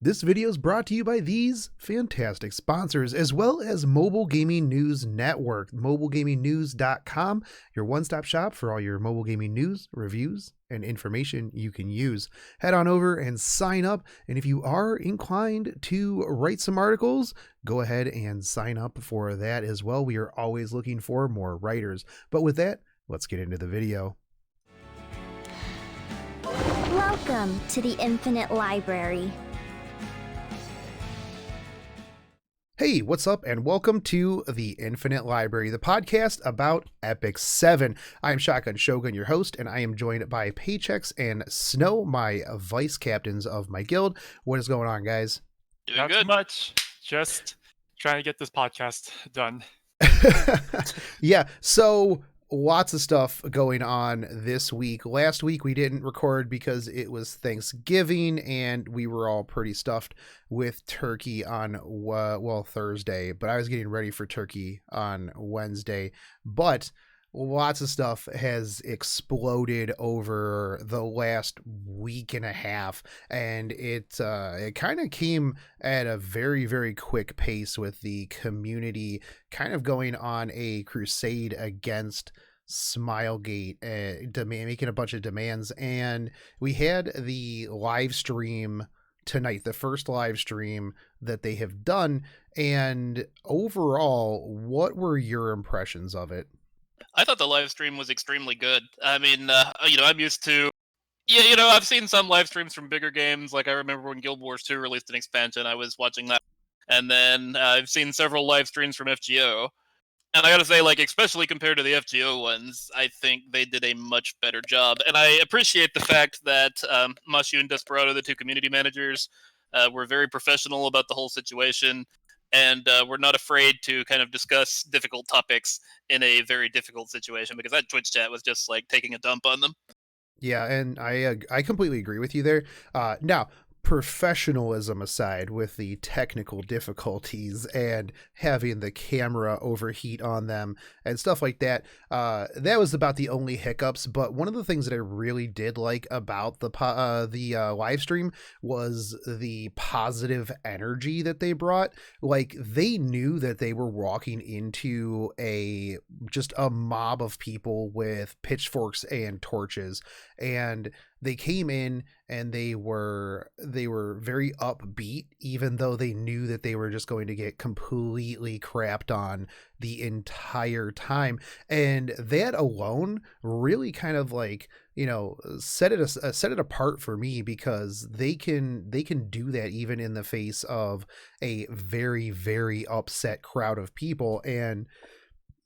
This video is brought to you by these fantastic sponsors, as well as Mobile Gaming News Network, mobilegamingnews.com, your one-stop shop for all your mobile gaming news, reviews, and information you can use. Head on over and sign up, and if you are inclined to write some articles, go ahead and sign up for that as well. We are always looking for more writers. But with that, let's get into the video. Welcome to the Infinite Library. Hey, what's up, and welcome to the Infinite Library, the podcast about Epic 7. I am Shotgun Shogun, your host, and I am joined by Pachex and Snow, my vice captains of my guild. What is going on, guys? Doing Not good. too much. Just trying to get this podcast done. Yeah, so lots of stuff going on this week. Last week we didn't record because it was Thanksgiving and we were all pretty stuffed with turkey on Thursday, but I was getting ready for turkey on Wednesday. But lots of stuff has exploded over the last week and a half, and it kind of came at a very, very quick pace, with the community kind of going on a crusade against Smilegate, making a bunch of demands. And we had the live stream tonight, the first live stream that they have done. And overall, what were your impressions of it? I thought the live stream was extremely good. I mean, I'm used to... I've seen some live streams from bigger games. Like, I remember when Guild Wars 2 released an expansion, I was watching that. And then I've seen several live streams from FGO. And I gotta say, like, especially compared to the FGO ones, I think they did a much better job. And I appreciate the fact that Mashu and Desperado, the two community managers, were very professional about the whole situation. And we're not afraid to kind of discuss difficult topics in a very difficult situation, because that Twitch chat was just like taking a dump on them. Yeah, and I completely agree with you there. Now, professionalism aside, with the technical difficulties and having the camera overheat on them and stuff like that, that was about the only hiccups. But one of the things that I really did like about the live stream was the positive energy that they brought. Like, they knew that they were walking into just a mob of people with pitchforks and torches, and they came in and they were very upbeat, even though they knew that they were just going to get completely crapped on the entire time. And that alone really kind of, like, set it apart for me, because they can do that even in the face of a very, very upset crowd of people. And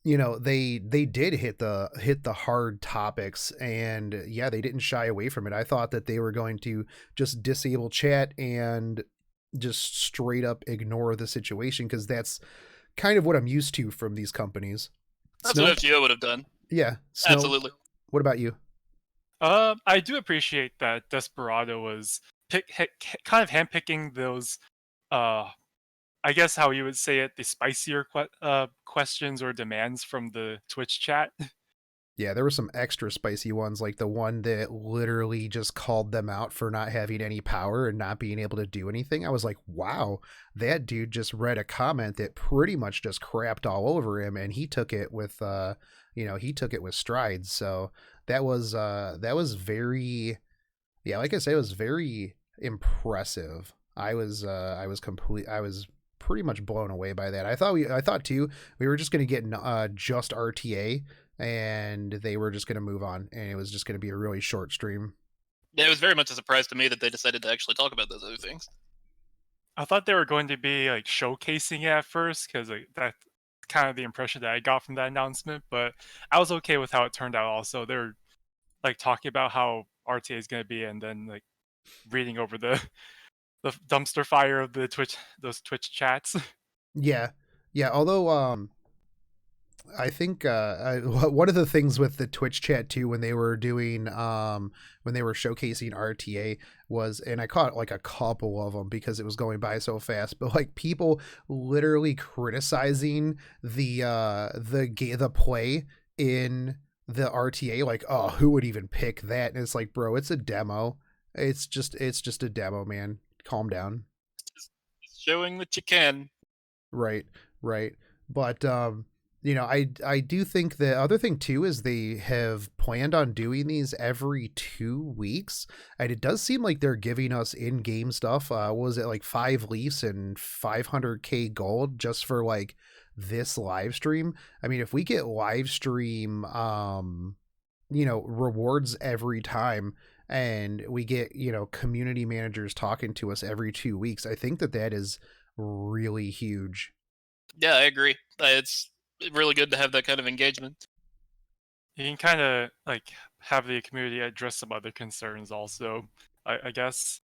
they did hit the hard topics, and yeah, they didn't shy away from it. I thought that they were going to just disable chat and just straight up ignore the situation, because that's kind of what I'm used to from these companies. That's Snow? what FGO would have done. Yeah. Snow, Absolutely. what about you? I do appreciate that Desperado was kind of handpicking those, I guess how you would say it, the spicier questions or demands from the Twitch chat. Yeah, there were some extra spicy ones, like the one that literally just called them out for not having any power and not being able to do anything. I was like, wow, that dude just read a comment that pretty much just crapped all over him, and he took it with strides. So that was very, yeah, like I say, it was very impressive. I was pretty much blown away by that. I thought too, we were just going to get just RTA, and they were just going to move on, and it was just going to be a really short stream. Yeah, it was very much a surprise to me that they decided to actually talk about those other things. I thought they were going to be like showcasing it at first, because that's kind of the impression that I got from that announcement. But I was okay with how it turned out. Also, they're like talking about how RTA is going to be, and then like reading over the dumpster fire of those Twitch chats. Yeah. Although, I think one of the things with the Twitch chat too, when they were doing when they were showcasing RTA, was, and I caught like a couple of them because it was going by so fast, but like people literally criticizing the play in the RTA, like, oh, who would even pick that? And it's like, bro, it's a demo. It's just a demo, man. Calm down. showing that you can. Right, right. But I do think the other thing too is they have planned on doing these every 2 weeks, and it does seem like they're giving us in-game stuff. What was it, like 5 leafs and 500k gold just for like this live stream? I mean, if we get live stream rewards every time, and we get community managers talking to us every 2 weeks, I think that is really huge. Yeah, I agree. It's really good to have that kind of engagement. You can kind of like have the community address some other concerns also. I guess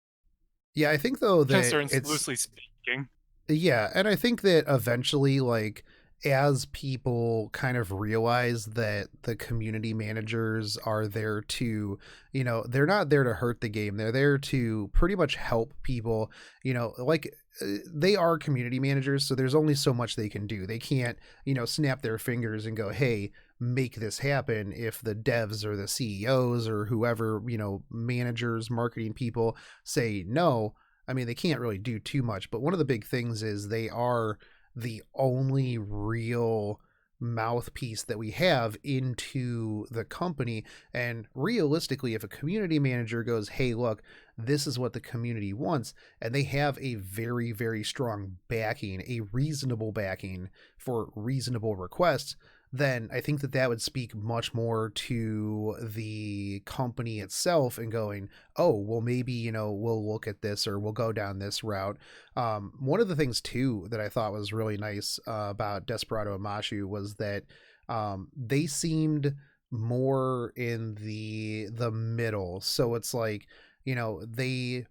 Yeah, I think though that concerns it's loosely speaking. yeah, and I think that eventually, like, as people kind of realize that the community managers are there to, they're not there to hurt the game. They're there to pretty much help people, like they are community managers, so there's only so much they can do. They can't, snap their fingers and go, "Hey, make this happen," if the devs or the CEOs or whoever, managers, marketing people say no. I mean, they can't really do too much, but one of the big things is they are the only real mouthpiece that we have into the company. And realistically, if a community manager goes, "Hey, look, this is what the community wants," and they have a very, very strong backing, a reasonable backing for reasonable requests, then I think that would speak much more to the company itself and going, "Oh, well, maybe, we'll look at this, or we'll go down this route." One of the things too that I thought was really nice about Desperado and Mashu was that they seemed more in the middle. So it's like, they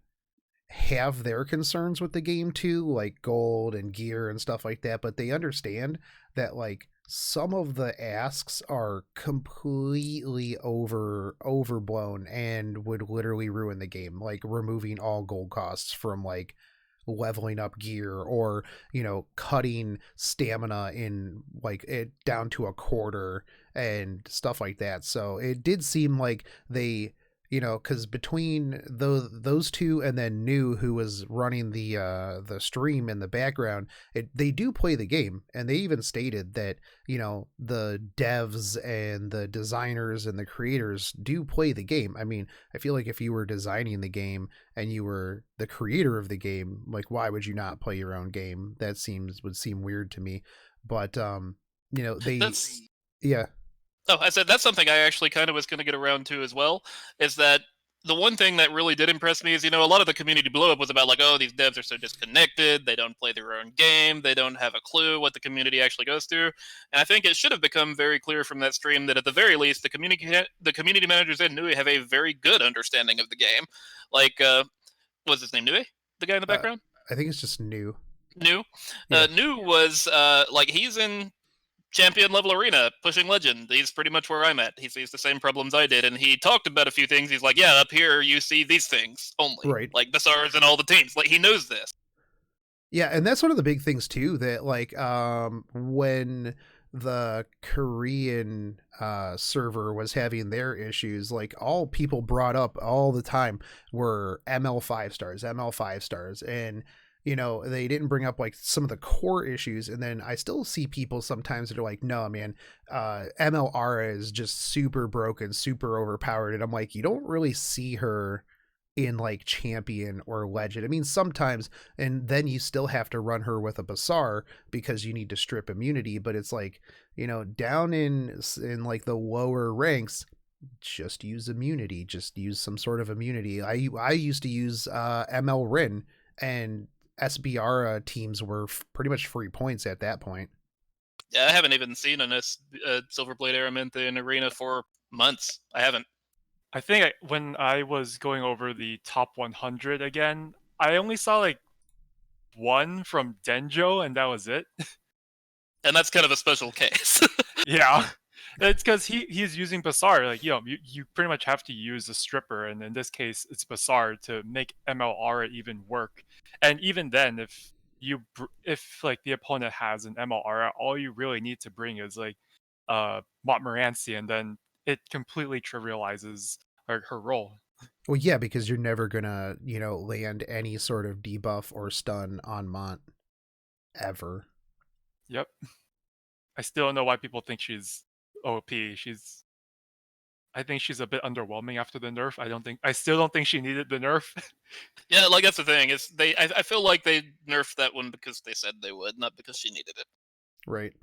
have their concerns with the game too, like gold and gear and stuff like that, but they understand that like some of the asks are completely overblown and would literally ruin the game, like removing all gold costs from like leveling up gear, or cutting stamina in like it down to a quarter and stuff like that. So it did seem like they, because between those two and then New, who was running the stream in the background, they do play the game, and they even stated that the devs and the designers and the creators do play the game. I mean, I feel like if you were designing the game and you were the creator of the game, like, why would you not play your own game? That would seem weird to me. But they, That's yeah. Oh, I said that's something I actually kind of was going to get around to as well. Is that the one thing that really did impress me is, a lot of the community blow up was about like, oh, these devs are so disconnected. They don't play their own game. They don't have a clue what the community actually goes through. And I think it should have become very clear from that stream that at the very least, the community managers in Nui have a very good understanding of the game. Like, what's his name, Nui? The guy in the uh, background? I think it's just New. New? Yeah. New was, like, he's in champion level arena pushing legend. He's pretty much where I'm at. He sees the same problems I did, and he talked about a few things. He's like, yeah, up here you see these things only, Right. like Basar's and all the teams. Like, he knows this. Yeah, and that's one of the big things too, that like when the Korean server was having their issues, like all people brought up all the time were ML 5 stars, ML 5 stars, and they didn't bring up like some of the core issues. And then I still see people sometimes that are like, "No, man, ML Aura is just super broken, super overpowered," and I'm like, you don't really see her in like champion or legend. I mean, sometimes, and then you still have to run her with a Basar because you need to strip immunity. But it's like, down in like the lower ranks, just use immunity. Just use some sort of immunity. I used to use ML Rin, and SBR teams were pretty much free points at that point. Yeah, I haven't even seen a Silverblade Araminta in arena for months. I haven't. I think when I was going over the top 100 again, I only saw like one from Denjo, and that was it. And that's kind of a special case. Yeah, it's because he's using Basar. Like, you pretty much have to use a stripper, and in this case, it's Basar to make MLR even work. And even then, if like the opponent has an MLR, all you really need to bring is like Montmorency, and then it completely trivializes her role. Well, yeah, because you're never gonna, land any sort of debuff or stun on Mont ever. Yep. I still don't know why people think she's OP. I think she's a bit underwhelming after the nerf. I still don't think she needed the nerf. Yeah, like that's the thing. I feel like they nerfed that one because they said they would, not because she needed it. Right.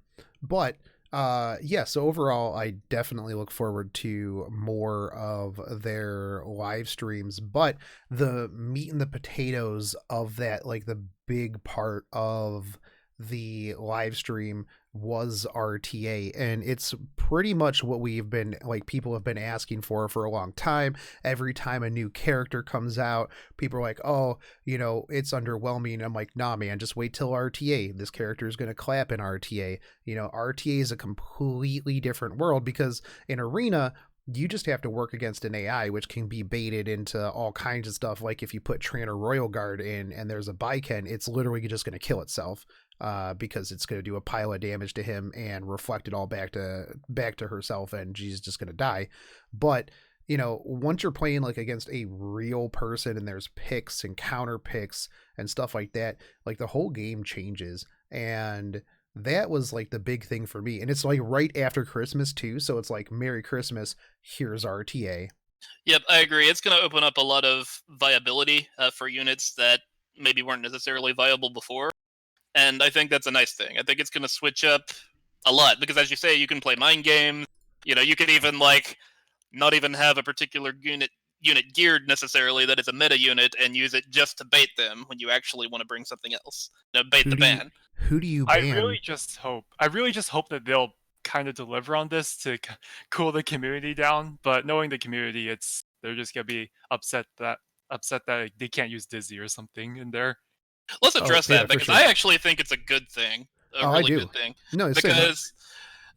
But yeah, so overall I definitely look forward to more of their live streams, but the meat and the potatoes of that, like the big part of the live stream was RTA, and it's pretty much what we've been like people have been asking for a long time. Every time a new character comes out, people are like, oh, it's underwhelming. I'm like, nah, man, just wait till RTA. This character is going to clap in RTA. RTA is a completely different world, because in Arena, you just have to work against an AI, which can be baited into all kinds of stuff. Like if you put Trainer Royal Guard in and there's a Baiken, it's literally just going to kill itself, because it's going to do a pile of damage to him and reflect it all back to herself, and she's just going to die. But once you're playing like against a real person and there's picks and counter picks and stuff like that, like the whole game changes. And that was like the big thing for me. And it's like right after Christmas too, so it's like Merry Christmas, here's RTA. Yep, I agree. It's going to open up a lot of viability for units that maybe weren't necessarily viable before. And I think that's a nice thing. I think it's going to switch up a lot, because as you say, you can play mind games. You can even like not even have a particular unit geared necessarily that is a meta unit and use it just to bait them when you actually want to bring something else. Bait the ban. Who do you I ban? really just hope that they'll kind of deliver on this to cool the community down. But knowing the community, they're just gonna be upset that they can't use Dizzy or something in there. Let's address yeah, that, because sure. I actually think it's a good thing. I do. Good thing. No, Because,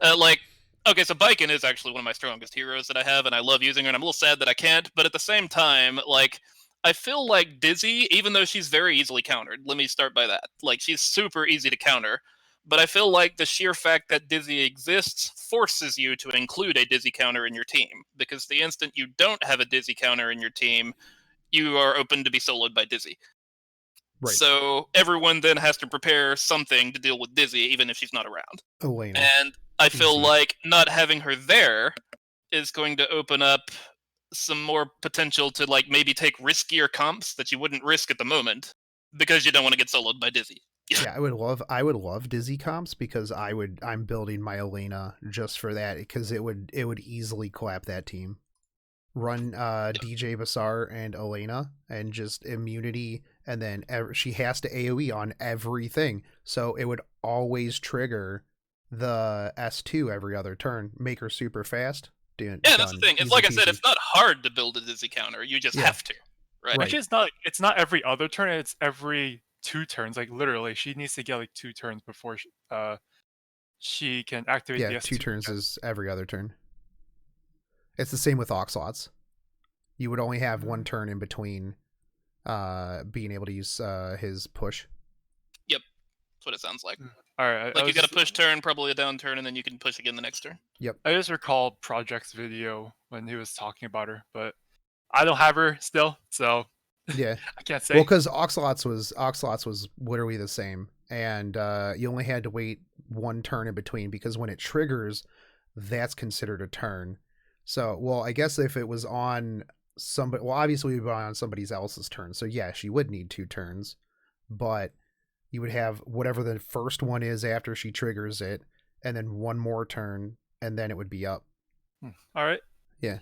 okay, so Baiken is actually one of my strongest heroes that I have, and I love using her, and I'm a little sad that I can't, but at the same time, like, I feel like Dizzy, even though she's very easily countered, let me start by that. Like, she's super easy to counter, but I feel like the sheer fact that Dizzy exists forces you to include a Dizzy counter in your team, because the instant you don't have a Dizzy counter in your team, you are open to be soloed by Dizzy. Right. So everyone then has to prepare something to deal with Dizzy, even if she's not around. Elena. And I feel like not having her there is going to open up some more potential to like maybe take riskier comps that you wouldn't risk at the moment, because you don't want to get soloed by Dizzy. Yeah, I would love Dizzy comps, because I'm building my Elena just for that, because it would easily clap that team. Run DJ Basar and Elena and just immunity, and then she has to AoE on everything, so it would always trigger the S2 every other turn, make her super fast. Yeah, that's the thing. It's like I said, it's not hard to build a Dizzy counter. You just have to, right? Actually, it's not every other turn. It's every 2 turns. Like literally, she needs to get like 2 turns before she can activate the S2. 2 turns is every other turn. It's the same with Oxlots. You would only have 1 turn in between being able to use his push. Yep, that's what it sounds like. All right, like you got a push turn, probably a down turn, and then you can push again the next turn. Yep. I just recall Pachex video when he was talking about her, but I don't have her still, so yeah, I can't say. Well, because Oxlots was literally the same, and you only had to wait 1 turn in between, because when it triggers, that's considered a turn. So, well, I guess if it was on somebody, well, obviously it would be on somebody else's turn, so yeah, she would need 2 turns, but you would have whatever the first one is after she triggers it, and then 1 more turn, and then it would be up. All right. Yeah.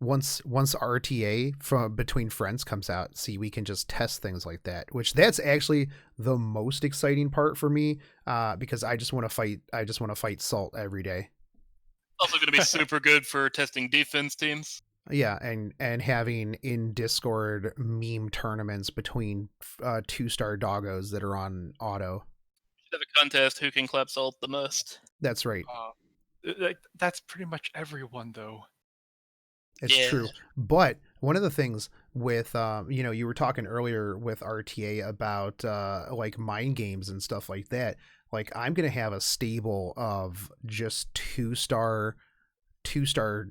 Once RTA from Between Friends comes out, see, we can just test things like that, which that's actually the most exciting part for me, because I just want to fight Salt every day. Also going to be super good for testing defense teams. Yeah, and having in Discord meme tournaments between 2-star doggos that are on auto. Should have a contest who can clap Salt the most. That's right. That's pretty much everyone, though. It's true. But one of the things with you were talking earlier with RTA about like mind games and stuff like that. Like, I'm gonna have a stable of just 2-star 2-star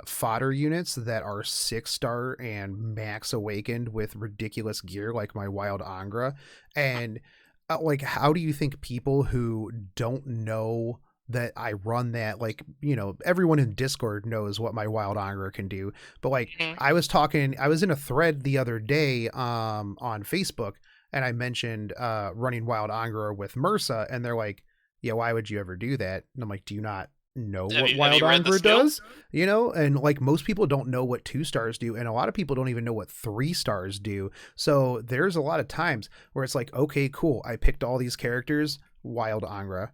fodder units that are 6-star and max awakened with ridiculous gear like my wild Angra. And like, how do you think people who don't know that I run that, like, you know, everyone in Discord knows what my wild Angra can do, but like I was in a thread the other day on Facebook, and I mentioned running wild Angra with MRSA, and they're like, yeah, why would you ever do that? And I'm like, do you not know what wild Angra does? You know, and like most people don't know what 2-stars do, and a lot of people don't even know what 3-stars do. So there's a lot of times where it's like, okay, cool, I picked all these characters, wild Angra,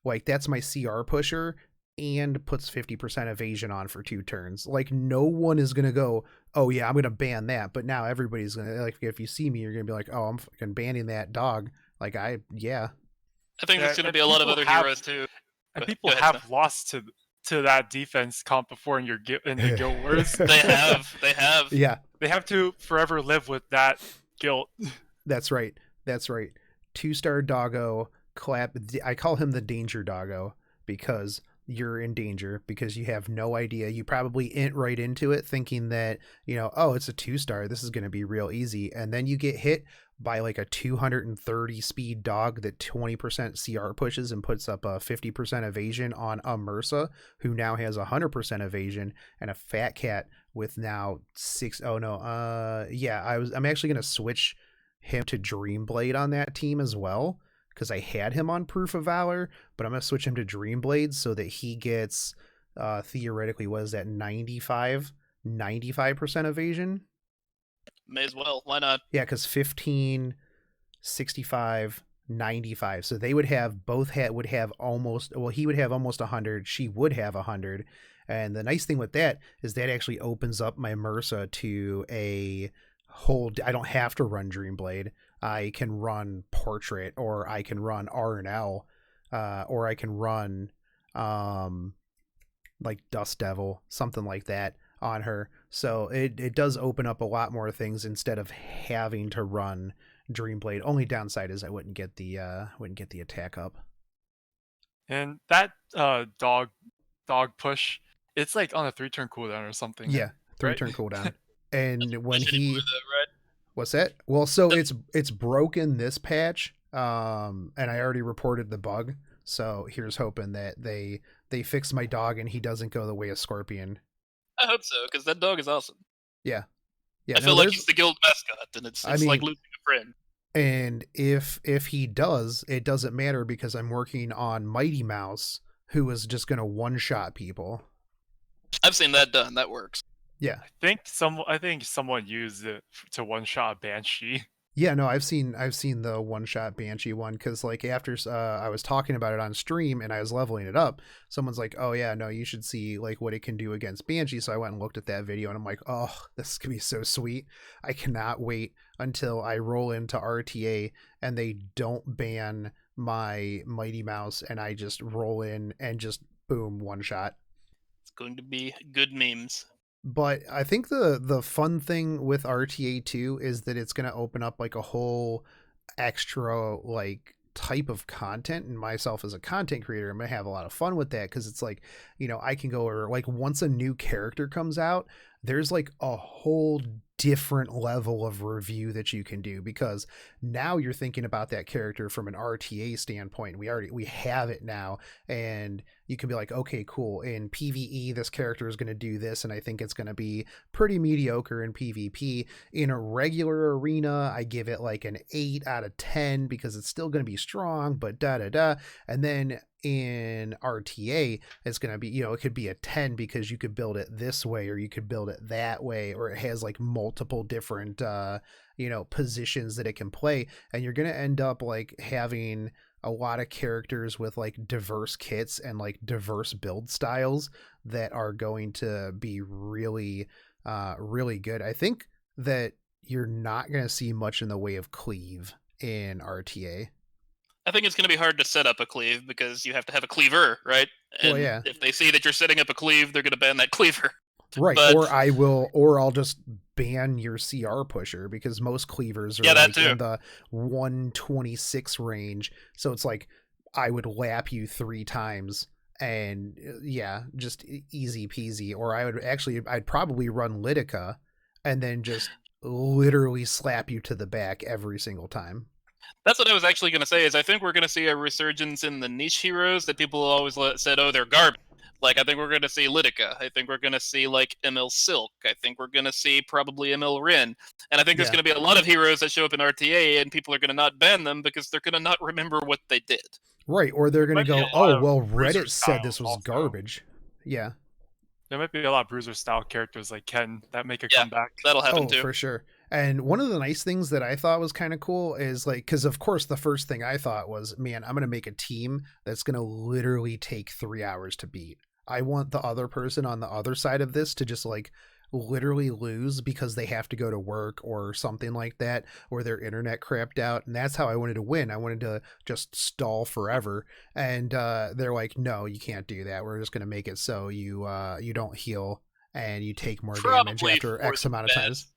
like that's my CR pusher and puts 50% evasion on for 2 turns. Like no one is gonna go, oh yeah, I'm gonna ban that. But now everybody's gonna, like, if you see me, you're gonna be like, oh, I'm fucking banning that dog. Like I think there's gonna be a lot of other heroes too. And people have lost to that defense comp before in the guild wars. They have. Yeah. They have to forever live with that guilt. That's right. 2-star doggo. I call him the danger doggo because you're in danger, because you have no idea. You probably int right into it thinking that, you know, oh, it's a 2-star, this is going to be real easy. And then you get hit by like a 230 speed dog that 20% CR pushes and puts up a 50% evasion on a MRSA, who now has 100% evasion, and a fat cat with now I'm actually going to switch him to Dreamblade on that team as well, because I had him on Proof of Valor, but I'm going to switch him to Dreamblade so that he gets, theoretically, what is that, 95% evasion? May as well. Why not? Yeah, because 15, 65, 95. So they would have, would have almost, well, he would have almost 100, she would have 100. And the nice thing with that is that actually opens up my MRSA to a whole, I don't have to run Dreamblade. I can run Portrait, or I can run R&L, or I can run like Dust Devil, something like that on her. So it does open up a lot more things instead of having to run Dreamblade. Only downside is I wouldn't get the attack up. And that dog push, it's like on a 3-turn cooldown or something. Yeah, 3-turn right? cooldown. And when he right? What's that? Well, so it's broken this patch, and I already reported the bug. So here's hoping that they fix my dog and he doesn't go the way of Scorpion. I hope so, because that dog is awesome. Yeah. I feel like he's the guild mascot, and it's like losing a friend. And if he does, it doesn't matter, because I'm working on Mighty Mouse, who is just gonna one-shot people. I've seen that done. That works. Yeah. I think someone used it to one-shot Banshee. Yeah, no, I've seen the one-shot Banshee one, because like after I was talking about it on stream and I was leveling it up, someone's like, oh yeah, no, you should see like what it can do against Banshee. So I went and looked at that video, and I'm like, oh, this could be so sweet. I cannot wait until I roll into RTA and they don't ban my Mighty Mouse and I just roll in and just boom, one shot. It's going to be good memes. But I think the fun thing with RTA 2 is that it's going to open up like a whole extra like type of content, and myself as a content creator, I'm going to have a lot of fun with that, because it's like, you know, I can go over, like, once a new character comes out, there's like a whole different level of review that you can do, because now you're thinking about that character from an RTA standpoint. We have it now, and you can be like, okay, cool, in PvE this character is going to do this, and I think it's going to be pretty mediocre in PvP. In a regular arena, I give it like an 8 out of 10 because it's still going to be strong, but and then in RTA it's going to be, you know, it could be a 10 because you could build it this way or you could build it that way, or it has like multiple different you know, positions that it can play, and you're going to end up like having a lot of characters with like diverse kits and like diverse build styles that are going to be really really good. I think that you're not going to see much in the way of cleave in RTA. I think it's going to be hard to set up a cleave because you have to have a cleaver, right? And well, yeah. If they see that you're setting up a cleave, they're going to ban that cleaver. Right, but... or I'll just ban your CR pusher, because most cleavers are like in the 126 range. So it's like I would lap you 3 times and yeah, just easy peasy. Or I'd probably run Lidica and then just literally slap you to the back every single time. That's what I was actually going to say. Is I think we're going to see a resurgence in the niche heroes that people always said, "Oh, they're garbage." Like I think we're going to see Lidica. I think we're going to see like ML Silk. I think we're going to see probably ML Rin. And I think there's Yeah. going to be a lot of heroes that show up in RTA, and people are going to not ban them because they're going to not remember what they did. Right, or they're going to Might be go, a lot "Oh, of well, bruiser Reddit said this styles was also. garbage." Yeah. There might be a lot of bruiser style characters like Ken that make a Yeah. comeback. That'll happen Oh, too. for sure. And one of the nice things that I thought was kind of cool is like, because of course the first thing I thought was, man, I'm going to make a team that's going to literally take 3 hours to beat. I want the other person on the other side of this to just like literally lose because they have to go to work or something like that, or their internet crapped out. And that's how I wanted to win. I wanted to just stall forever. And they're like, no, you can't do that. We're just going to make it so you don't heal and you take more damage Probably after for X the amount of times. best.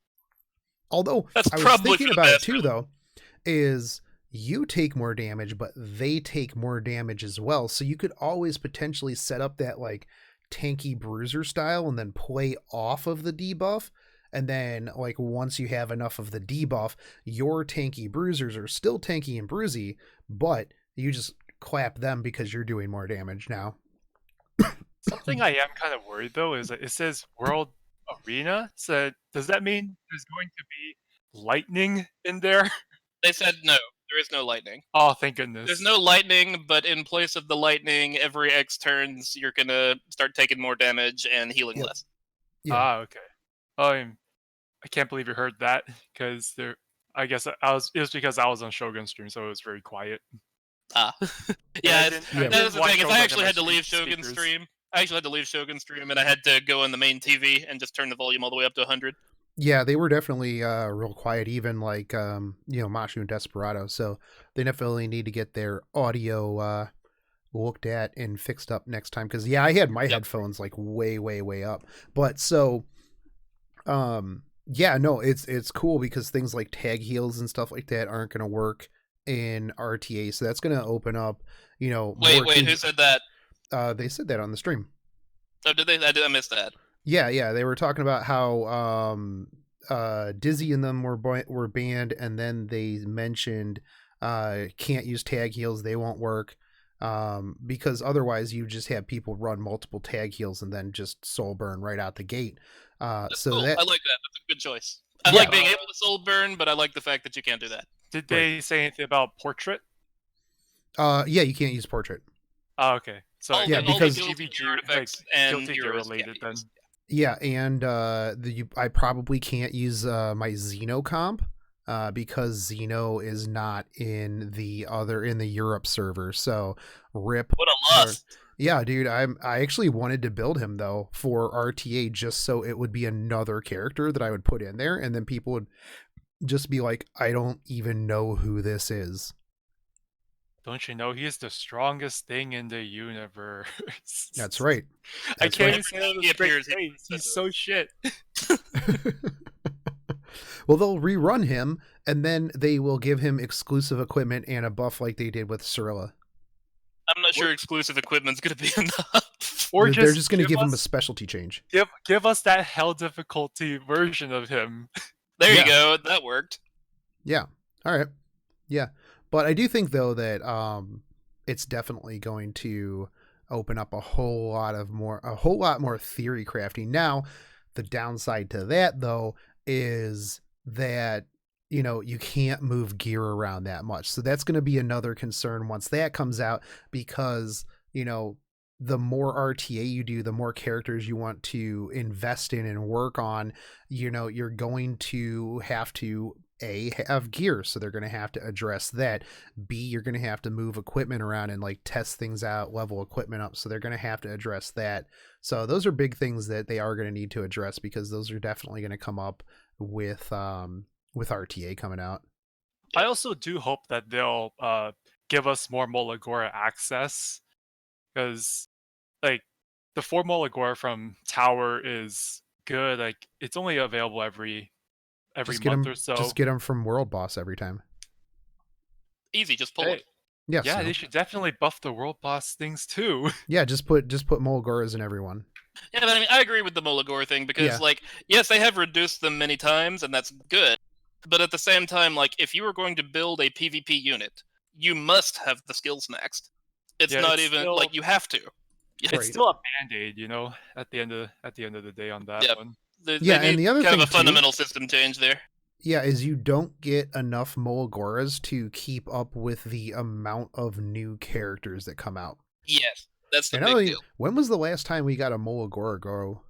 Although That's I was probably thinking for the about it best, too, but- though, is you take more damage, but they take more damage as well. So you could always potentially set up that like tanky bruiser style and then play off of the debuff. And then like once you have enough of the debuff, your tanky bruisers are still tanky and bruisey, but you just clap them because you're doing more damage now. Something I am kind of worried though is that it says World Arena. So does that mean there's going to be lightning in there? They said no. There is no lightning. Oh, thank goodness. There's no lightning, but in place of the lightning, every X turns, you're gonna start taking more damage and healing Yep. less. Yeah. Ah, okay. I can't believe you heard that because there. I guess it was because I was on Shogun stream, so it was very quiet. Ah, I yeah. didn't- I That was the watch thing. Is Shogun I on actually my had to leave speakers. Shogun stream. I actually had to leave Shogun stream, and I had to go on the main TV and just turn the volume all the way up to 100. Yeah, they were definitely real quiet, even like Mashu and Desperado. So they definitely need to get their audio looked at and fixed up next time. Because yeah, I had my headphones like way up. But so yeah, no, it's cool because things like tag heals and stuff like that aren't gonna work in RTA. So that's gonna open up, more Wait, who things. said that? They said that on the stream. Oh, did they? I missed that. Yeah, they were talking about how Dizzy and them were banned, and then they mentioned can't use tag heals, they won't work, because otherwise you just have people run multiple tag heals and then just soul burn right out the gate. So Cool. that I like that. That's a good choice. I Yeah. like being able to soul burn, but I like the fact that you can't do that. Did they say anything about portrait? yeah, you can't use portrait. Oh, okay. So All yeah, the, all because- the guilty GVG, gear artifacts and guilty gear heroes related can't be then. used. Yeah, and I probably can't use my Xeno comp because Xeno is not in the Europe server. So rip. What a loss. Yeah, dude, I actually wanted to build him though for RTA just so it would be another character that I would put in there, and then people would just be like, I don't even know who this is. Don't you know he is the strongest thing in the universe? That's right. I That's can't right. even say that with He a straight appears, he face. says He's so shit. Well, they'll rerun him, and then they will give him exclusive equipment and a buff like they did with Cirilla. I'm not sure exclusive equipment's going to be enough. Or They're just going to give him a us, specialty change. give us that hell difficulty version of him. There Yeah. you go. That worked. Yeah. All right. Yeah. But I do think though that it's definitely going to open up a whole lot more theory crafting. Now, the downside to that though is that you can't move gear around that much. So that's going to be another concern once that comes out, because the more RTA you do, the more characters you want to invest in and work on, you're going to have to have gear, so they're going to have to address that. B, you're going to have to move equipment around and like test things out, level equipment up, so they're going to have to address that. So those are big things that they are going to need to address, because those are definitely going to come up with RTA coming out. I also do hope that they'll give us more Molagora access, because like the 4 Molagora from Tower is good. Like it's only available every month or so. Just get them from World Boss every time. Easy, just pull Hey, it. Yeah, Yeah, so. they should definitely buff the world boss things too. Yeah, just put Molgoras in everyone. Yeah, but I mean, I agree with the Molagor thing because, Yeah. like, yes, they have reduced them many times, and that's good. But at the same time, like, if you are going to build a PvP unit, you must have the skills maxed. It's Yeah, not it's even still- like you have to. It's Right. still a band-aid, you know, at the end of the day on that Yep. one. They Yeah, need and the other kind thing of a too, fundamental system change there. yeah, is you don't get enough Molgoras to keep up with the amount of new characters that come out. Yes, that's the And big deal. when was the last time we got a Molagora go?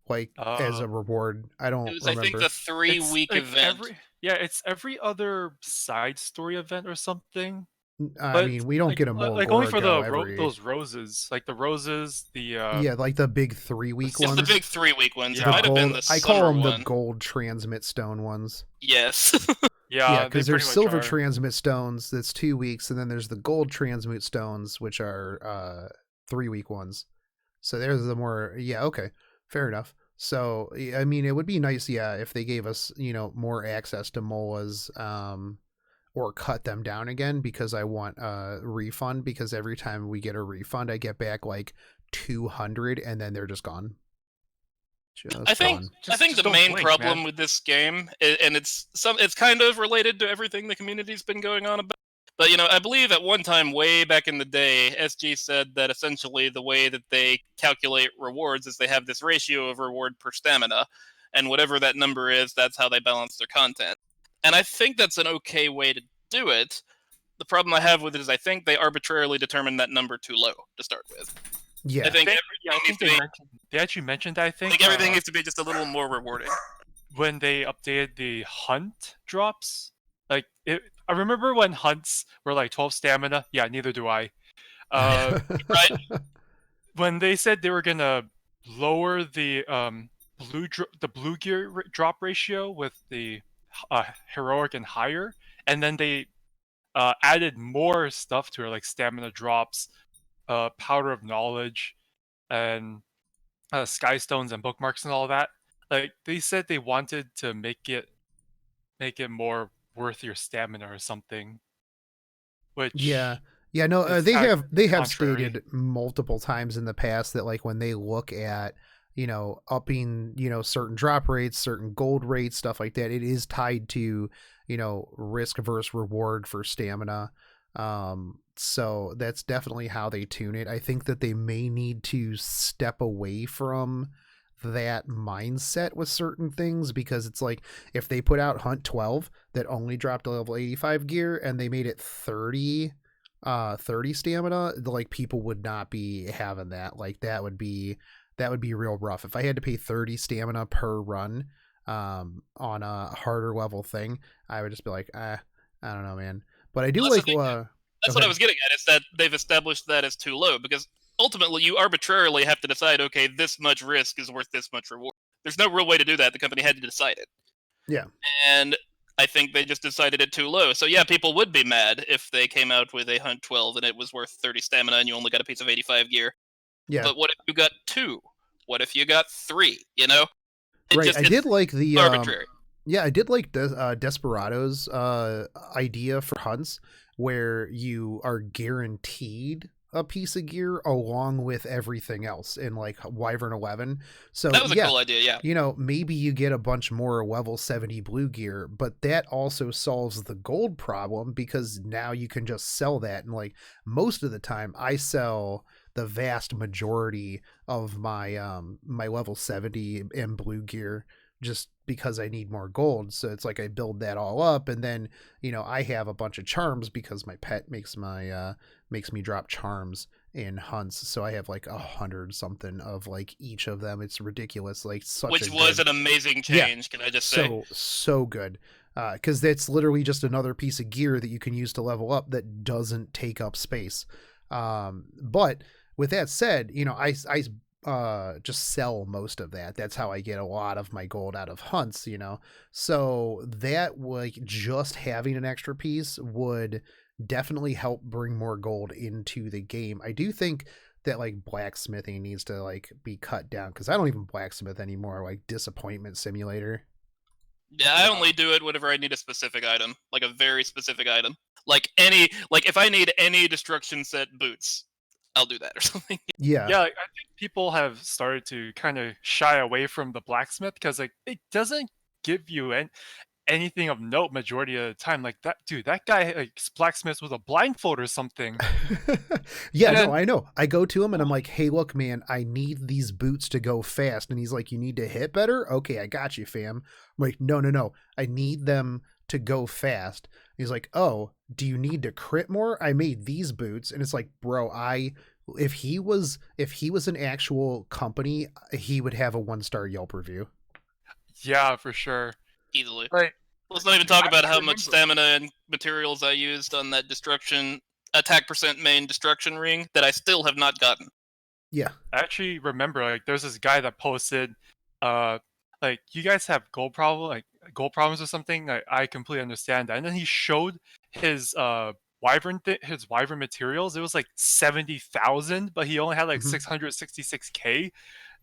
Like as a reward? I don't It was, remember. I think, the 3-week like event. it's every other side story event or something. I mean, we don't like, get a Molagora like only for go the every. those roses, like the roses, the Yeah, like the big 3-week It's ones. the big 3-week ones. Yeah. It The might have been gold. the I call summer them the one. gold transmit stone ones. Yes. Yeah, they because there's pretty much silver are. transmit stones that's 2 weeks, and then there's the gold transmute stones, which are 3-week ones. So there's the more. Yeah, okay, fair enough. So I mean, it would be nice, yeah, if they gave us, more access to molas, or cut them down again, because I want a refund. Because every time we get a refund, I get back like 200, and then they're just gone. I think Just the don't main blink, problem man. with this game, and it's kind of related to everything the community's been going on about. But I believe at one time, way back in the day, SG said that essentially the way that they calculate rewards is they have this ratio of reward per stamina, and whatever that number is, that's how they balance their content. And I think that's an okay way to do it. The problem I have with it is I think they arbitrarily determined that number too low to start with. Yeah, I think I think they actually mentioned that, I think everything needs to be just a little more rewarding. when they updated the hunt drops. Like I remember when hunts were like 12 stamina. Yeah, neither do I. Right? When they said they were gonna lower the blue gear drop ratio with the heroic and higher, and then they added more stuff to it, like stamina drops, powder of knowledge, and sky stones and bookmarks and all that. Like they said they wanted to make it more worth your stamina or something. Which yeah, no, is they kind have of contrary. stated multiple times in the past that, like, when they look at upping certain drop rates, certain gold rates, stuff like that, it is tied to risk versus reward for stamina. So that's definitely how they tune it. I think that they may need to step away from that mindset with certain things, because it's like, if they put out Hunt 12 that only dropped to level 85 gear and they made it 30 stamina, like, people would not be having that. Like, that would be real rough. If I had to pay 30 stamina per run on a harder level thing, I would just be like, I don't know, man. But I do That's like the thing, that's what I was getting at, is that they've established that as too low, because ultimately you arbitrarily have to decide, okay, this much risk is worth this much reward. There's no real way to do that. The company had to decide it. Yeah. And I think they just decided it too low. So yeah, people would be mad if they came out with a Hunt 12 and it was worth 30 stamina and you only got a piece of 85 gear. Yeah. But what if you got 2? What if you got 3? Right. I did like the arbitrary. Yeah, I did like Desperado's idea for hunts, where you are guaranteed a piece of gear along with everything else in, like, Wyvern 11. So That was a cool idea, yeah. Maybe you get a bunch more level 70 blue gear, but that also solves the gold problem, because now you can just sell that. And, like, most of the time I sell the vast majority of my my level 70 and blue gear, just because I need more gold. So it's like I build that all up, and then I have a bunch of charms, because my pet makes me drop charms in hunts. So I have like 100 something of, like, each of them. It's ridiculous. Like, which was an amazing change, can I just say? So good, because that's literally just another piece of gear that you can use to level up that doesn't take up space. But with that said, I just sell most of that. That's how I get a lot of my gold out of hunts, so that, like, just having an extra piece would definitely help bring more gold into the game. I do think that, like, blacksmithing needs to, like, be cut down, because I don't even blacksmith anymore. Like, disappointment simulator. Yeah, I only do it whenever I need a specific item, like a very specific item. Like if I need any destruction set boots, I'll do that or something. Yeah. Yeah, like, I think people have started to kind of shy away from the blacksmith because like it doesn't give you anything of note majority of the time. Like that dude, that guy like blacksmiths with a blindfold or something. Yeah, And no, then I know. I go to him and I'm like, hey, look, man, I need these boots to go fast. And he's like, you need to hit better? Okay, I got you, fam. I'm like, no. I need them to go fast. He's like, oh, do you need to crit more? I made these boots. And it's like, bro, if he was an actual company, he would have a 1-star Yelp review. yeah, for sure. Easily. Like Let's not even talk about how remember- much stamina and materials I used on that attack percent main destruction ring that I still have not gotten. Yeah. I actually remember like there's this guy that posted like you guys have gold problems or something. I completely understand that. And then he showed his his wyvern materials. It was like 70,000, but he only had like 666k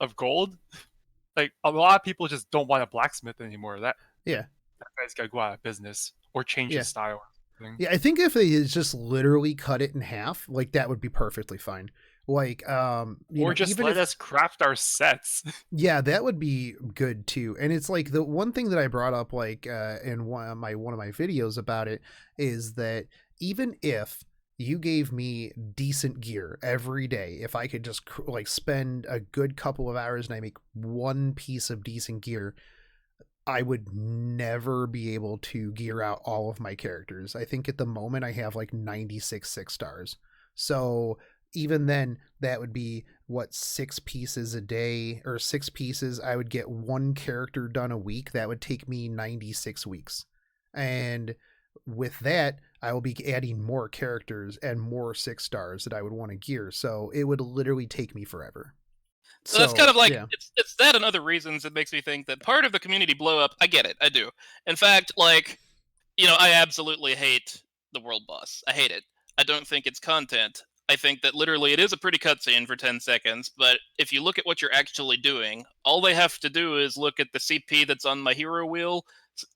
of gold. Like a lot of people just don't want a blacksmith anymore. That guy's gotta go out of business or change his style or something. Yeah, I think if they just literally cut it in half, like that would be perfectly fine. Like, or just let us craft our sets. Yeah, that would be good too. And it's like the one thing that I brought up, like, in one of my videos about it, is that even if you gave me decent gear every day, if I could just like spend a good couple of hours and I make one piece of decent gear, I would never be able to gear out all of my characters. I think at the moment I have like 96 6-stars. So even then, that would be 6 pieces a day, or 6 pieces. I would get one character done a week. That would take me 96 weeks. And with that, I will be adding more characters and more 6-stars that I would want to gear. So it would literally take me forever. So that's kind of like, it's that and other reasons that makes me think that part of the community blow up. I get it. I do. In fact, like, I absolutely hate the world boss. I hate it. I don't think it's content. I think that literally it is a pretty cutscene for 10 seconds, but if you look at what you're actually doing, all they have to do is look at the CP that's on my hero wheel,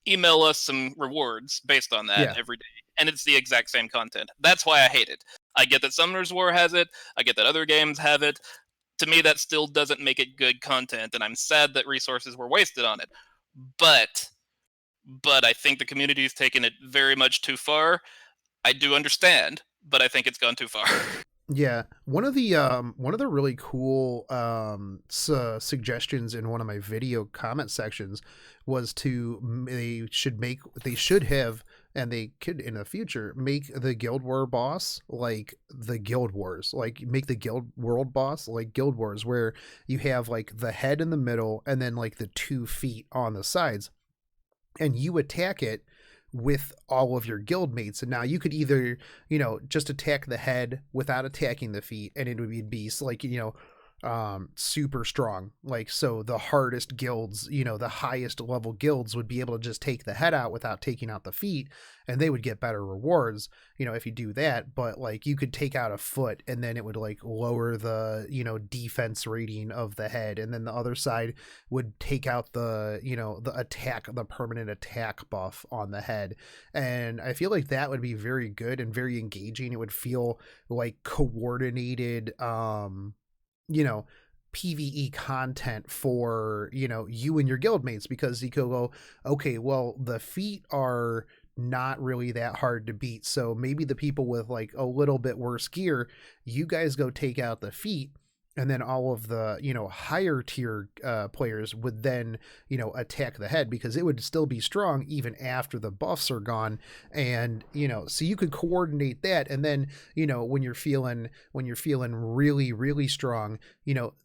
email us some rewards based on that every day, and it's the exact same content. That's why I hate it. I get that Summoner's War has it, I get that other games have it. To me, that still doesn't make it good content, and I'm sad that resources were wasted on it. But I think the community's taken it very much too far. I do understand, but I think it's gone too far. Yeah, one of the really cool suggestions in one of my video comment sections was they should have, and they could in the future, make the Guild War boss like the Guild Wars, like make the Guild World boss like Guild Wars, where you have like the head in the middle and then like the 2 feet on the sides, and you attack it with all of your guild mates. And now you could either, just attack the head without attacking the feet, and it would be like, super strong. Like, so the hardest guilds, the highest level guilds would be able to just take the head out without taking out the feet, and they would get better rewards, if you do that. But like, you could take out a foot and then it would like lower the, defense rating of the head. And then the other side would take out the, the permanent attack buff on the head. And I feel like that would be very good and very engaging. It would feel like coordinated, PvE content for, you and your guildmates, because you could go, okay, well, the feet are not really that hard to beat. So maybe the people with like a little bit worse gear, you guys go take out the feet, and then all of the, higher tier players would then, attack the head, because it would still be strong even after the buffs are gone. And, so you could coordinate that. And then, when you're feeling really, really strong,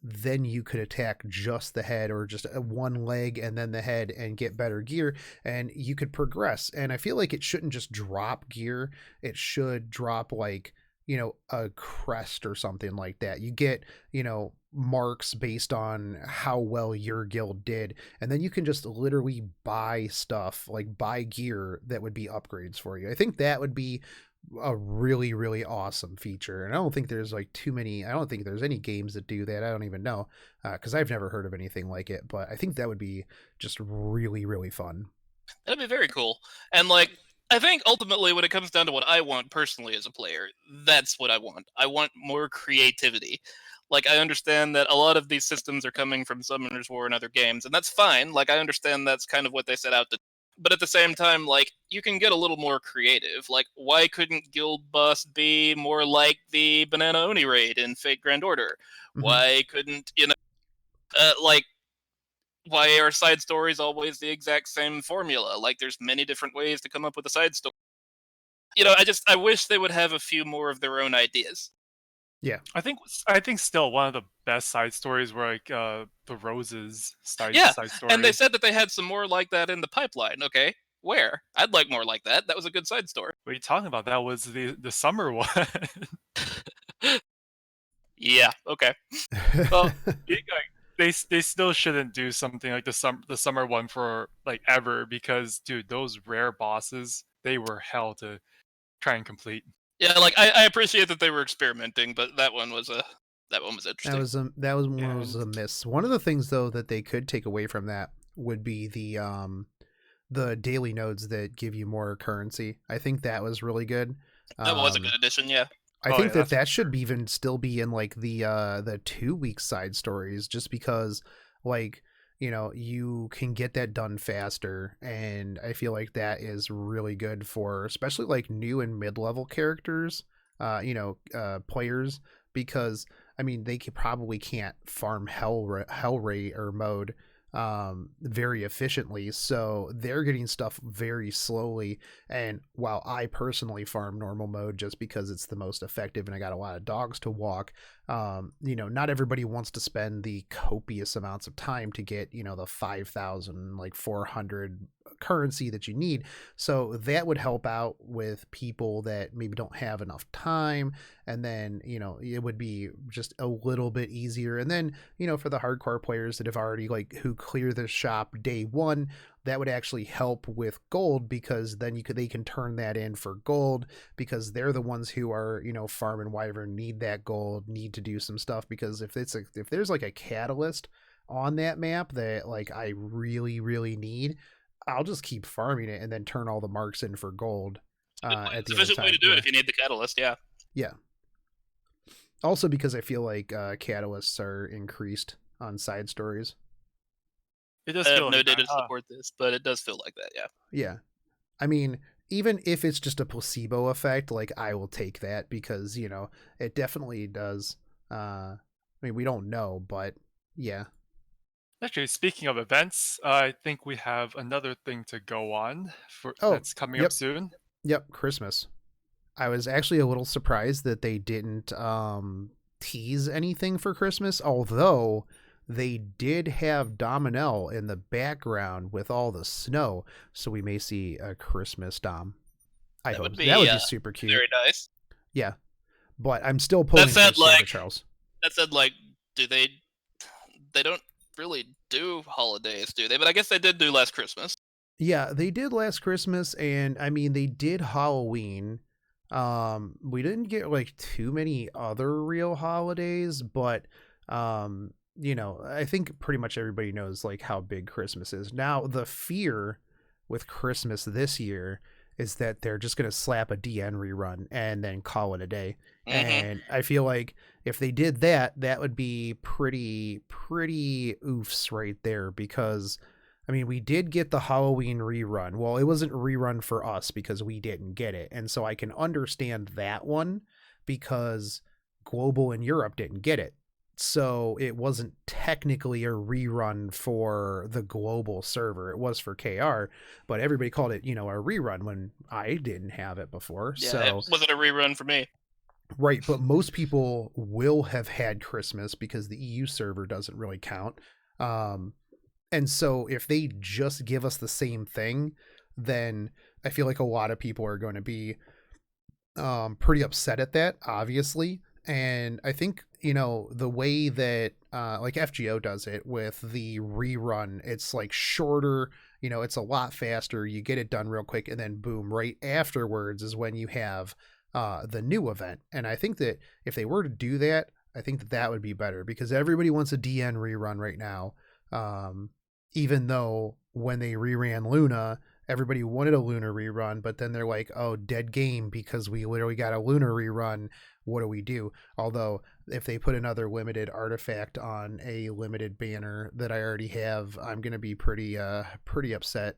then you could attack just the head, or just one leg and then the head, and get better gear, and you could progress. And I feel like it shouldn't just drop gear. It should drop like, a crest or something like that. You get, marks based on how well your guild did, and then you can just literally buy stuff, like buy gear that would be upgrades for you. I think that would be a really, really awesome feature. And I don't think there's any games that do that. I don't even know, because I've never heard of anything like it, but I think that would be just really, really fun. That'd be very cool. And like, I think ultimately when it comes down to what I want personally as a player, that's what I want. I want more creativity. Like, I understand that a lot of these systems are coming from Summoner's War and other games, and that's fine. Like, I understand that's kind of what they set out to. But at the same time, like, you can get a little more creative. Like, why couldn't Guild Boss be more like the Banana Oni raid in Fate Grand Order? Why couldn't, like, why are side stories always the exact same formula? Like, there's many different ways to come up with a side story. I wish they would have a few more of their own ideas. Yeah. I think still one of the best side stories were like the Roses side story. And they said that they had some more like that in the pipeline. Okay, where? I'd like more like that. That was a good side story. What are you talking about? That was the summer one. Yeah. Okay. Well, they still shouldn't do something like the summer one for like ever, because dude, those rare bosses, they were hell to try and complete. yeah. Like, I appreciate that they were experimenting, but that one was interesting. That was a miss. One of the things though that they could take away from that would be the daily nodes that give you more currency. I think that was really good. That was a good addition. Yeah. I think that should be even still be in like the 2 week side stories, just because like, you can get that done faster, and I feel like that is really good for especially like new and mid-level characters, players, because I mean they probably can't farm Hellray or mode very efficiently, so they're getting stuff very slowly. And while I personally farm normal mode just because it's the most effective and I got a lot of dogs to walk, not everybody wants to spend the copious amounts of time to get the 5,000 like 400 currency that you need. So that would help out with people that maybe don't have enough time, and then it would be just a little bit easier. And then for the hardcore players that have already who clear the shop day one, that would actually help with gold, because then they can turn that in for gold, because they're the ones who are farming wyvern, need that gold, need to do some stuff. Because if there's like a catalyst on that map that like I really really need, I'll just keep farming it and then turn all the marks in for gold. At the Sufficient way to do it if you need the catalyst. Yeah. Yeah. Also because I feel like catalysts are increased on side stories. It does I feel have no like data that, to support this, but it does feel like that. Yeah. Yeah. I mean, even if it's just a placebo effect, like I will take that, because it definitely does. I mean, we don't know, but yeah. Actually, speaking of events, I think we have another thing to go on that's coming up yep. soon. Yep, Christmas. I was actually a little surprised that they didn't tease anything for Christmas, although they did have Dominell in the background with all the snow, so we may see a Christmas Dom. I hope that would be super cute. Very nice. Yeah, but I'm still pulling for Santa Charles. That said, like, they don't really do holidays, do they? But I guess they did do last Christmas. Yeah, they did last Christmas, and I mean they did Halloween. We didn't get like too many other real holidays, but I think pretty much everybody knows like how big Christmas is. Now the fear with Christmas this year is that they're just going to slap a DN rerun and then call it a day. Mm-hmm. And I feel like if they did that, that would be pretty oofs right there, because I mean, we did get the Halloween rerun. Well, it wasn't rerun for us because we didn't get it. And so I can understand that one, because Global in Europe didn't get it. So it wasn't technically a rerun for the global server. It was for KR, but everybody called it, a rerun when I didn't have it before. Yeah, so it wasn't a rerun for me. Right, but most people will have had Christmas because the EU server doesn't really count. And so if they just give us the same thing, then I feel like a lot of people are going to be pretty upset at that, obviously. And I think, the way that like FGO does it with the rerun, it's like shorter, it's a lot faster. You get it done real quick, and then boom, right afterwards is when you have the new event. And I think that if they were to do that, I think that would be better, because everybody wants a DN rerun right now. Even though when they reran Luna, everybody wanted a Lunar rerun, but then they're like, oh, dead game because we literally got a Lunar rerun. What do we do? Although if they put another limited artifact on a limited banner that I already have, I'm gonna be pretty upset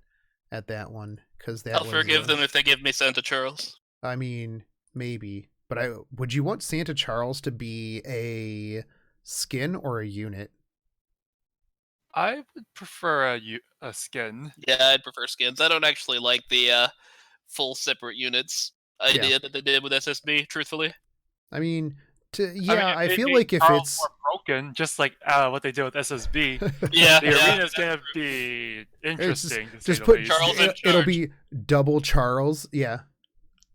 at that one, because that I'll forgive them if they give me Santa Charles. I mean, maybe, but would you want Santa Charles to be a skin or a unit? I would prefer a skin. Yeah, I'd prefer skins. I don't actually like the full separate units idea that they did with SSB, truthfully. I mean, I feel made like if Charles it's more broken, just like what they did with SSB, Yeah, the arena's gonna be interesting. just put Charles in it'll charge. be double Charles, yeah.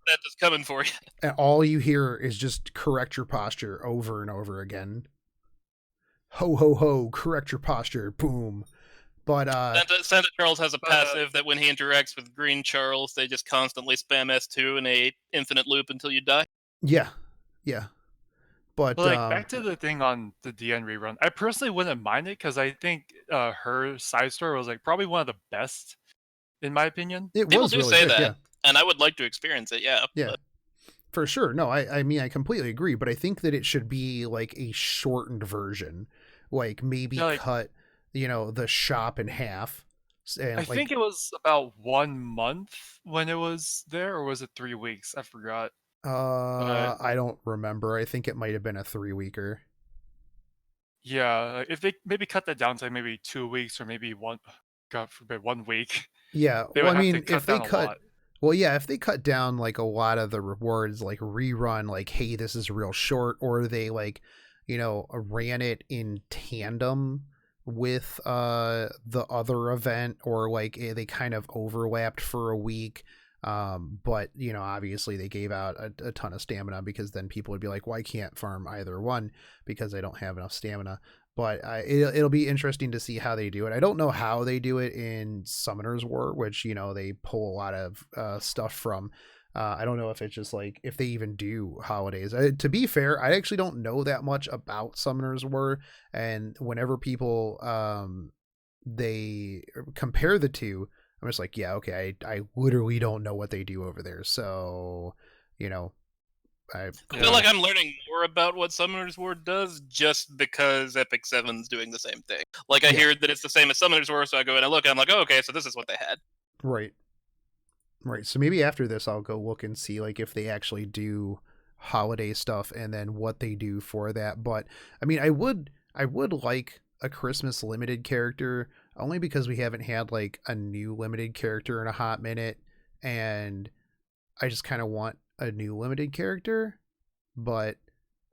That is coming for you. And all you hear is just correct your posture over and over again. Ho ho ho, correct your posture, boom. But Santa Charles has a passive that when he interacts with Green Charles, they just constantly spam S2 in a infinite loop until you die. yeah. But back to the thing on the DN rerun, I personally wouldn't mind it because I think her side story was like probably one of the best, in my opinion. People was do really say good, that, yeah. and I would like to experience it. Yeah. Yeah. For sure. No, I mean, I completely agree, but I think that it should be like a shortened version. Like maybe cut, the shop in half. And I think it was about 1 month when it was there, or was it 3 weeks? I forgot. I don't remember. I think it might have been a 3-weeker. Yeah, if they maybe cut that down to maybe 2 weeks or maybe God forbid, 1 week. Yeah, Well, I mean, if they cut, if they cut down like a lot of the rewards, like rerun, like, hey, this is real short, or they like, ran it in tandem with the other event, or like they kind of overlapped for a week. But obviously they gave out a ton of stamina, because then people would be like, well, I can't farm either one because I don't have enough stamina. But it'll be interesting to see how they do it. I don't know how they do it in Summoner's War, which, they pull a lot of stuff from. I don't know if it's just like, if they even do holidays. To be fair, I actually don't know that much about Summoner's War. And whenever people they compare the two, I'm just like, yeah, okay, I literally don't know what they do over there. So, I feel like I'm learning more about what Summoner's War does just because Epic 7's doing the same thing. Like, I hear that it's the same as Summoner's War, so I go in and look, and I'm like, oh, okay, so this is what they had. Right. So maybe after this, I'll go look and see, like, if they actually do holiday stuff and then what they do for that. But, I mean, I would like a Christmas limited character, only because we haven't had like a new limited character in a hot minute, and I just kind of want a new limited character. But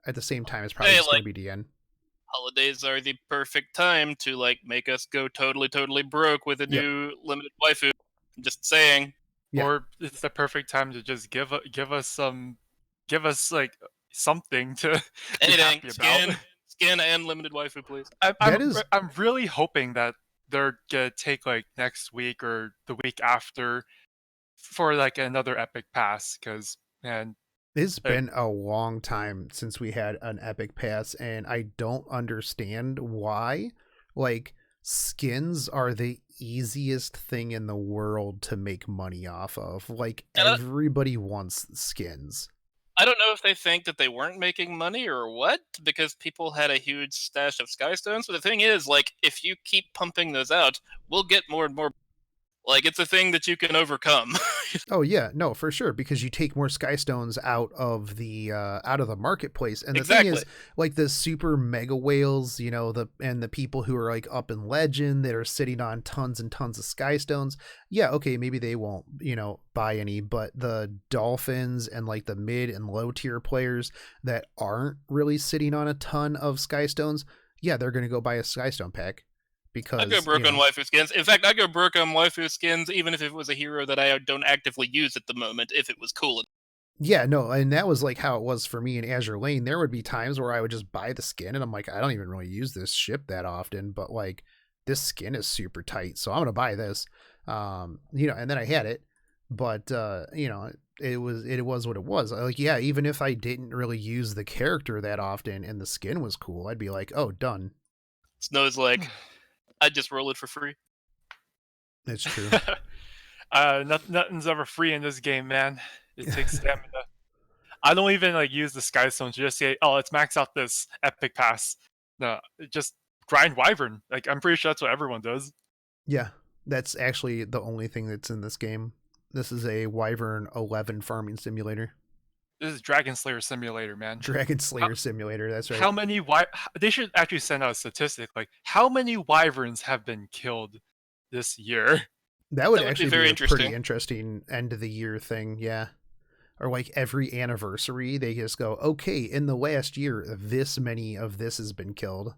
at the same time, it's probably just going to be DN. Holidays are the perfect time to like make us go totally broke with a new limited waifu. I'm just saying. Yeah. Or it's the perfect time to just give us like something to anything be happy about. Skin and limited waifu, please. I'm really hoping that they're gonna take like next week or the week after for like another epic pass, because it's been a long time since we had an epic pass, and I don't understand why. Like, skins are the easiest thing in the world to make money off of. Like, everybody wants skins. I don't know if they think that they weren't making money or what, because people had a huge stash of Skystones. But the thing is, like, if you keep pumping those out, we'll get more and more. Like, it's a thing that you can overcome. Oh yeah, no, for sure, because you take more Skystones out of the marketplace, and the thing is, like, the super mega whales, the people who are like up in legend that are sitting on tons and tons of Skystones. Yeah, okay, maybe they won't, buy any, but the dolphins and like the mid and low tier players that aren't really sitting on a ton of Skystones, yeah, they're gonna go buy a Skystone pack. Because I go broke on waifu skins. In fact, I go broke on waifu skins even if it was a hero that I don't actively use at the moment, if it was cool. Yeah, no, and that was like how it was for me in Azure Lane. There would be times where I would just buy the skin, and I'm like, I don't even really use this ship that often, but like, this skin is super tight, so I'm gonna buy this. And then I had it, but it was what it was. Like, yeah, even if I didn't really use the character that often and the skin was cool, I'd be like, oh, done. Snow's like, I'd just roll it for free. It's true. Nothing's ever free in this game, man. It takes stamina. I don't even like use the Sky Stone to just say, "Oh, let's max out this epic pass." No, just grind Wyvern. Like I'm pretty sure that's what everyone does. Yeah, that's actually the only thing that's in this game. This is a Wyvern 11 farming simulator. This is Dragon Slayer Simulator, man. Dragon Slayer simulator, that's right. How many they should actually send out a statistic like how many wyverns have been killed this year? That would That would be actually very be a interesting. pretty interesting end of the year thing, yeah. Or like every anniversary, they just go, okay, in the last year, this many of this has been killed.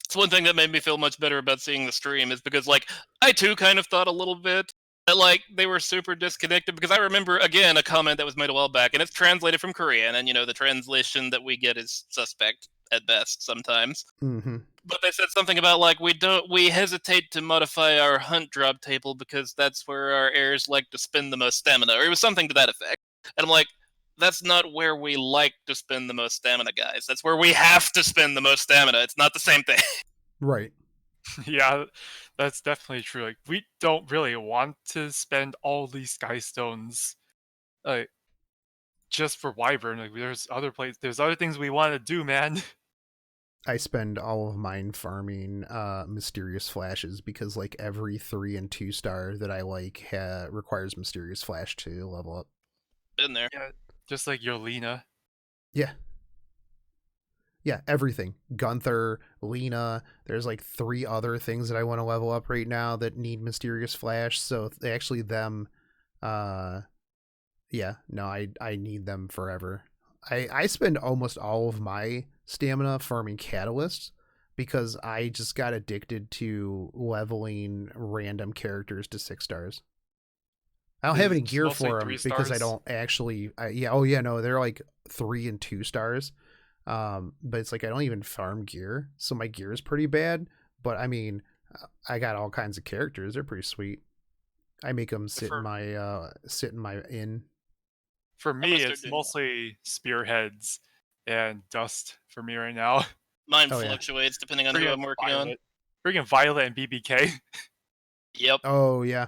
It's one thing that made me feel much better about seeing the stream is because, like, I too kind of thought a little bit that, like, they were super disconnected because I remember, again, a comment that was made a while back, and it's translated from Korean, and, you know, the translation that we get is suspect at best sometimes. Mm-hmm. But they said something about, like, we hesitate to modify our hunt drop table because that's where our heirs like to spend the most stamina, or it was something to that effect. And I'm like, that's not where we like to spend the most stamina, guys. That's where we have to spend the most stamina. It's not the same thing. Right. Yeah, that's definitely true. Like we don't really want to spend all these Sky Stones, like just for Wyvern. Like there's other things we want to do, man. I spend all of mine farming mysterious flashes because like every 3 and 2 star that I like requires mysterious flash to level up. Been there. Yeah, just like your Lena. Yeah. Yeah, everything. Gunther, Lena, there's like 3 other things that I want to level up right now that need mysterious flash, so actually them yeah, no, I need them forever. I spend almost all of my stamina farming catalysts because I just got addicted to leveling random characters to 6 stars. I don't have any gear for them because I don't actually. No, they're like 3 and 2 stars. But it's like I don't even farm gear, so my gear is pretty bad. But I mean, I got all kinds of characters; they're pretty sweet. I make them sit in my inn. For me, it's mostly spearheads and dust for me right now. Mine fluctuates depending on who I'm working on. Friggin' Violet and BBK. Yep. Oh yeah.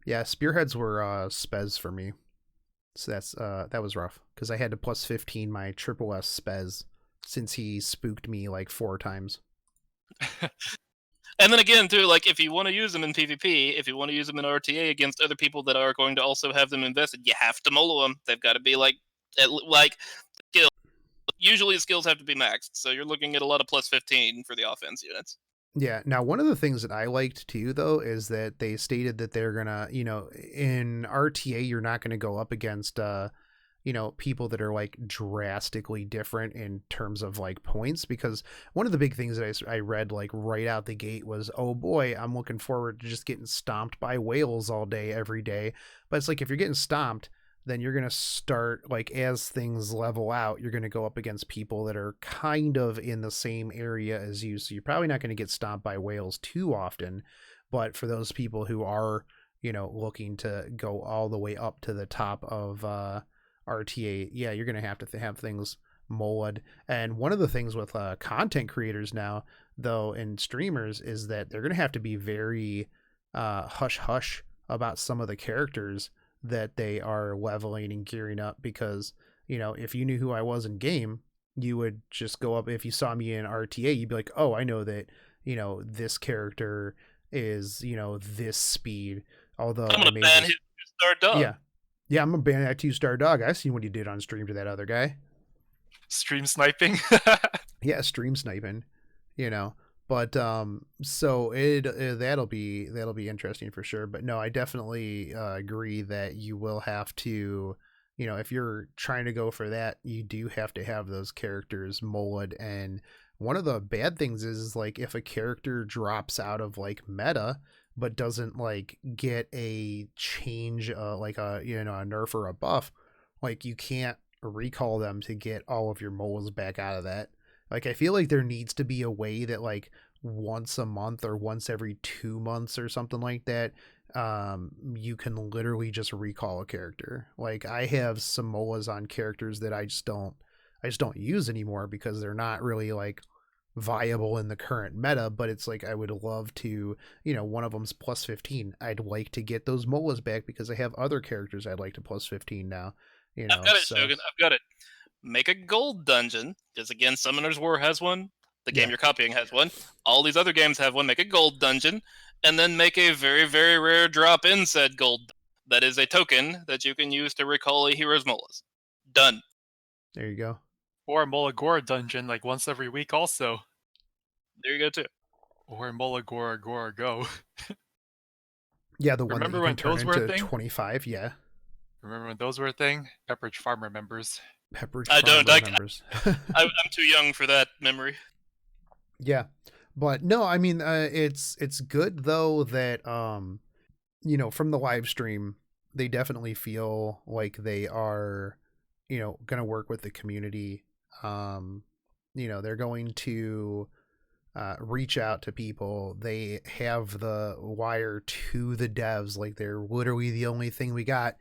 Yeah, spearheads were spez for me. So that was rough because I had to plus 15 my triple S spez since he spooked me like 4 times. And then again, too, like if you want to use them in PvP, if you want to use them in RTA against other people that are going to also have them invested, you have to molo them. They've got to be like skill. Usually the skills have to be maxed, so you're looking at a lot of plus 15 for the offense units. Yeah. Now, one of the things that I liked too, though, is that they stated that they're gonna, in RTA, you're not gonna go up against, people that are like drastically different in terms of like points. Because one of the big things that I read like right out the gate was, oh boy, I'm looking forward to just getting stomped by whales all day, every day. But it's like if you're getting stomped, then you're going to start, like, as things level out, you're going to go up against people that are kind of in the same area as you. So you're probably not going to get stomped by whales too often. But for those people who are, looking to go all the way up to the top of RTA, yeah, you're going to have things molled. And one of the things with content creators now, though, and streamers, is that they're going to have to be very hush-hush about some of the characters that they are leveling and gearing up, because if you knew who I was in game, you would just go up. If you saw me in RTA, you'd be like, oh, I know that this character is this speed, although I'm gonna ban his 2-star dog. Yeah, I'm gonna ban that 2-star dog. I seen what he did on stream to that other guy. Stream sniping. Yeah, stream sniping, but so that'll be interesting for sure. But no, I definitely agree that you will have to, if you're trying to go for that, you do have to have those characters molded. And one of the bad things is like if a character drops out of like meta but doesn't like get a change, like a a nerf or a buff, like you can't recall them to get all of your moles back out of that. Like, I feel like there needs to be a way that, like, once a month or once every 2 months or something like that, you can literally just recall a character. Like, I have some molas on characters that I just don't use anymore because they're not really, like, viable in the current meta, but it's like I would love to, one of them's plus 15. I'd like to get those molas back because I have other characters I'd like to plus 15 now. I've got it, Shogun. I've got it. Make a gold dungeon, because again, Summoner's War has one. The game you're copying has one. All these other games have one. Make a gold dungeon, and then make a very, very rare drop in said gold. That is a token that you can use to recall a hero's molas. Done. There you go. Or a Molagora dungeon, like once every week also. There you go, too. Or Molagora Gora Go. Yeah, the one Remember that you can when those turn were a into thing? 25, yeah. Remember when those were a thing? Pepperidge Farm remembers. Pepperidge I don't. Farm members. I'm too young for that memory. Yeah, but no, I mean, it's good though that from the live stream, they definitely feel like they are, going to work with the community. They're going to reach out to people. They have the wire to the devs, like they're literally the only thing we got.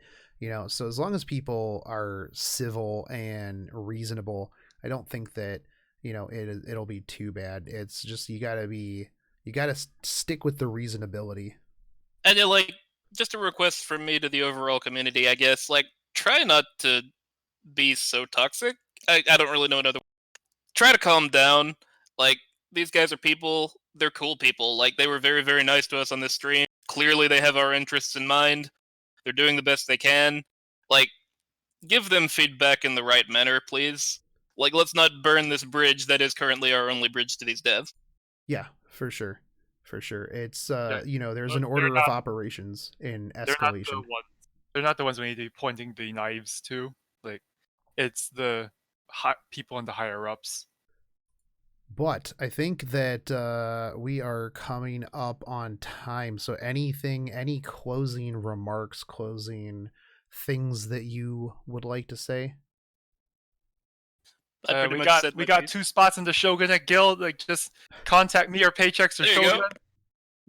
So as long as people are civil and reasonable, I don't think that it'll be too bad. It's just you gotta stick with the reasonability. And just a request from me to the overall community, I guess, try not to be so toxic. I don't really know another. Try to calm down. These guys are people. They're cool people. They were very, very nice to us on this stream. Clearly, they have our interests in mind. They're doing the best they can. Give them feedback in the right manner, please. Let's not burn this bridge that is currently our only bridge to these devs. Yeah, for sure. It's, Yeah. there's an order of operations in escalation. They're not the ones we need to be pointing the knives to. It's the people in the higher-ups. But I think that we are coming up on time. So any closing remarks, closing things that you would like to say? We got 2 spots in the Shogun Guild. just contact me or Pachex or Shogun.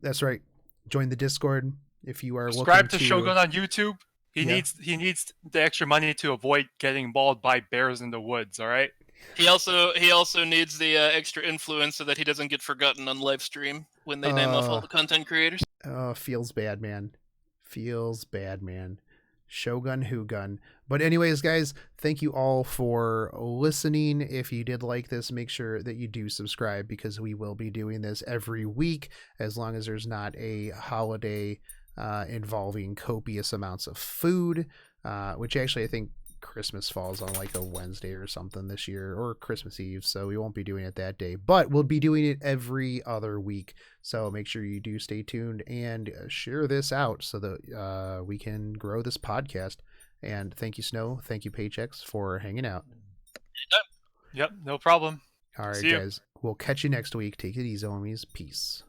That's right. Join the Discord if you are subscribe to Shogun on YouTube. He needs the extra money to avoid getting mauled by bears in the woods. All right. He also needs the extra influence so that he doesn't get forgotten on live stream when they name off all the content creators. Feels bad, man. Feels bad, man. Shogun Shogun. But anyways, guys, thank you all for listening. If you did like this, make sure that you do subscribe because we will be doing this every week as long as there's not a holiday involving copious amounts of food, which actually I think Christmas falls on a Wednesday or something this year, or Christmas Eve, so we won't be doing it that day, but we'll be doing it every other week. So make sure you do stay tuned and share this out so that we can grow this podcast. And thank you, Snow. Thank you, Pachex, for hanging out. Yep, no problem. All right, guys. We'll catch you next week. Take it easy, homies. Peace.